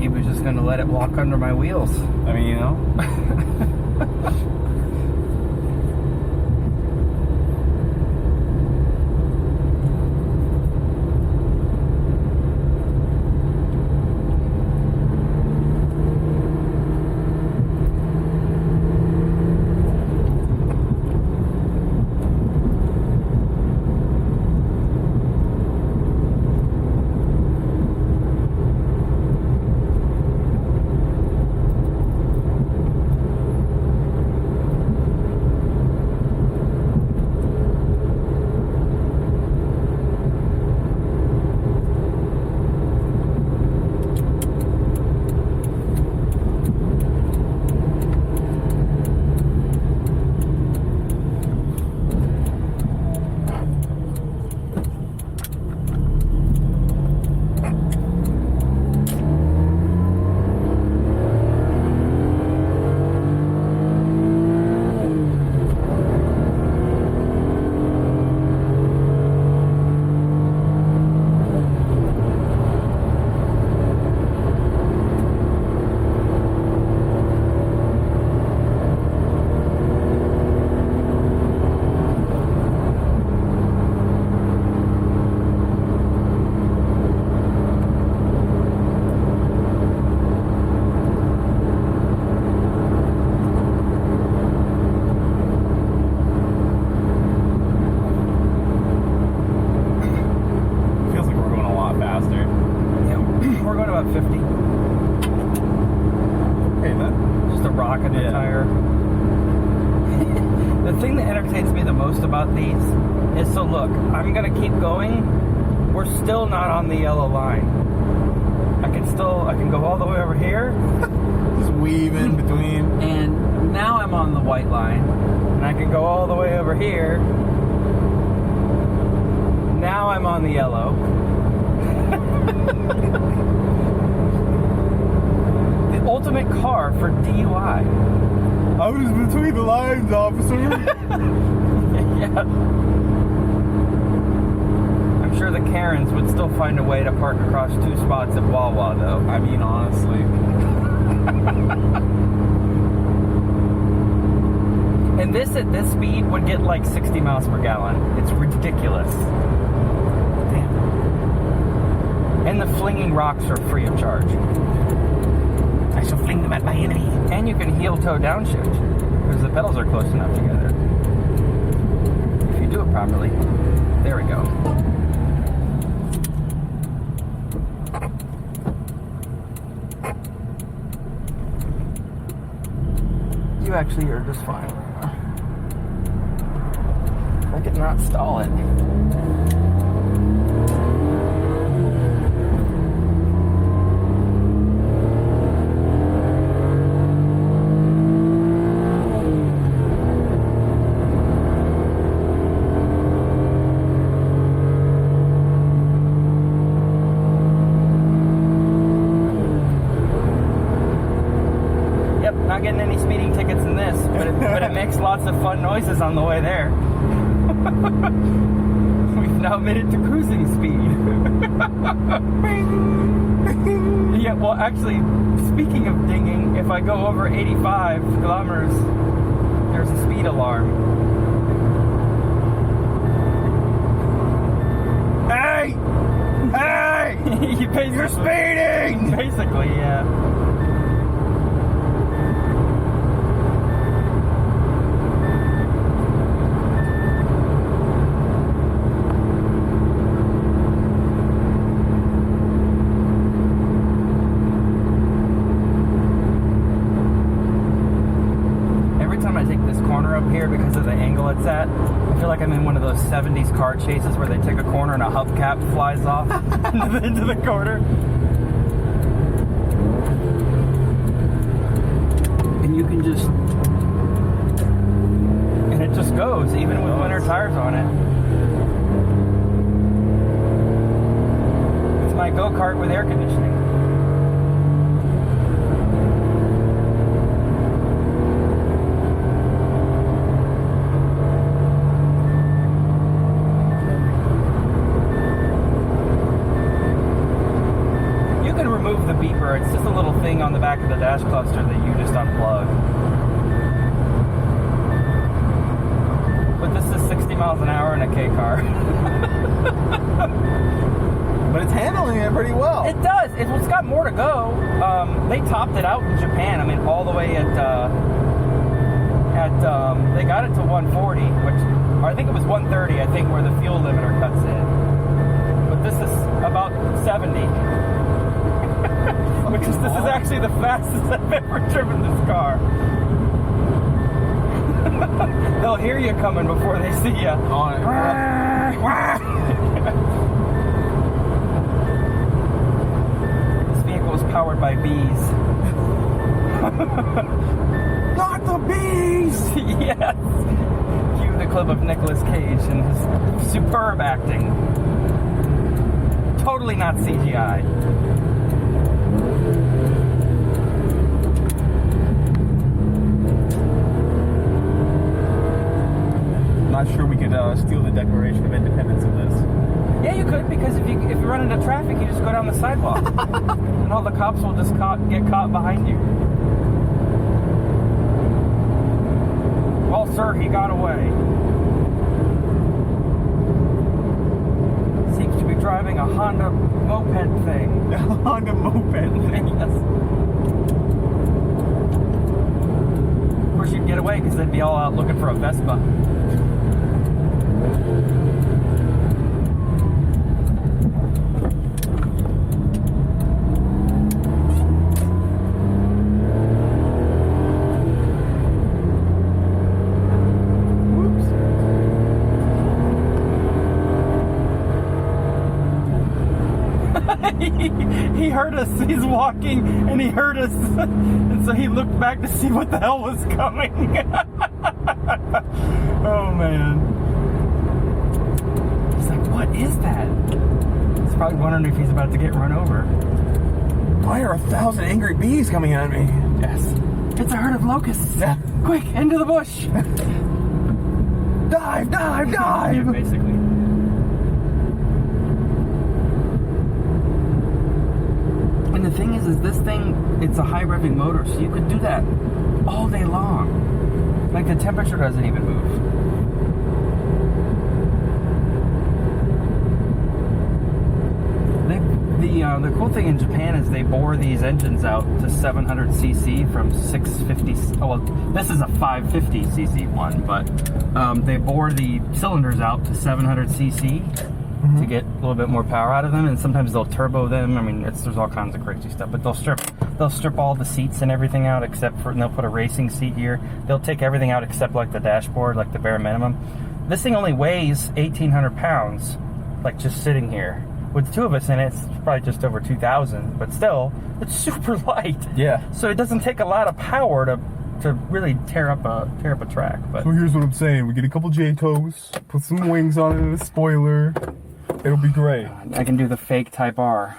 he was just going to let it walk under my wheels. I mean, you know. About these is, so look, I'm gonna keep going. We're still not on the yellow line. I can go all the way over here. Just weave in between. And now I'm on the white line. And I can go all the way over here. Now I'm on the yellow. The ultimate car for DUI. I was between the lines, officer. Yeah. I'm sure the Karens would still find a way to park across two spots at Wawa, though. I mean, honestly. And this at this speed would get like 60 miles per gallon. It's ridiculous. Damn. And the flinging rocks are free of charge. I shall fling them at my enemy. And you can heel toe downshift because the pedals are close enough together. Do it properly. There we go. You actually are just fine. I could not stall it. Not getting any speeding tickets in this, but it makes lots of fun noises on the way there. We've now made it to cruising speed. Yeah, well, actually, speaking of dinging, if I go over 85 kilometers, there's a speed alarm. Hey! Hey! You're speeding! Basically, yeah. Because of the angle it's at, I feel like I'm in one of those 70s car chases where they take a corner and a hubcap flies off into the corner. And you can just... And it just goes, even with winter tires on it. It's my go-kart with air conditioning. remove the beeper. It's just a little thing on the back of the dash cluster that you just unplug. But this is 60 miles an hour in a K car. But it's handling it pretty well. It does. It's got more to go. They topped it out in Japan. I mean, all the way at they got it to 140, which, or I think it was 130. I think where the fuel limiter cuts in. But this is about 70. This is actually the fastest I've ever driven this car. They'll hear you coming before they see you. This vehicle is powered by bees. Not the bees! Yes. Cue the clip of Nicolas Cage and his superb acting. Totally not CGI. Not sure we could steal the Declaration of Independence of this. Yeah, you could, because if you run into traffic, you just go down the sidewalk, and all the cops will just get caught behind you. Well, sir, he got away. Seems to be driving a Honda moped thing. Honda moped thing. Yes. Of course, you'd get away because they'd be all out looking for a Vespa. He heard us. He's walking and he heard us, and so he looked back to see what the hell was coming. Oh man. He's like, what is that? He's probably wondering if he's about to get run over. Why are 1,000 angry bees coming at me? Yes. It's a herd of locusts. Yeah. Quick, into the bush. Dive, dive, dive! Yeah, basically. And the thing is this thing, it's a high revving motor, so you could do that all day long. Like, the temperature doesn't even move. The cool thing in Japan is they bore these engines out to 700cc from 650. Oh, well, this is a 550cc one, but they bore the cylinders out to 700cc to get a little bit more power out of them, and sometimes they'll turbo them. I mean, there's all kinds of crazy stuff, but they'll strip all the seats and everything out except for, and they'll put a racing seat here. They'll take everything out except like the dashboard, like the bare minimum. This thing only weighs 1,800 pounds, like just sitting here. With the two of us in it, it's probably just over 2,000, but still, it's super light. Yeah. So it doesn't take a lot of power to really tear up a track. But So here's what I'm saying. We get a couple J-toes, put some wings on it and a spoiler. It'll be great. I can do the fake Type R.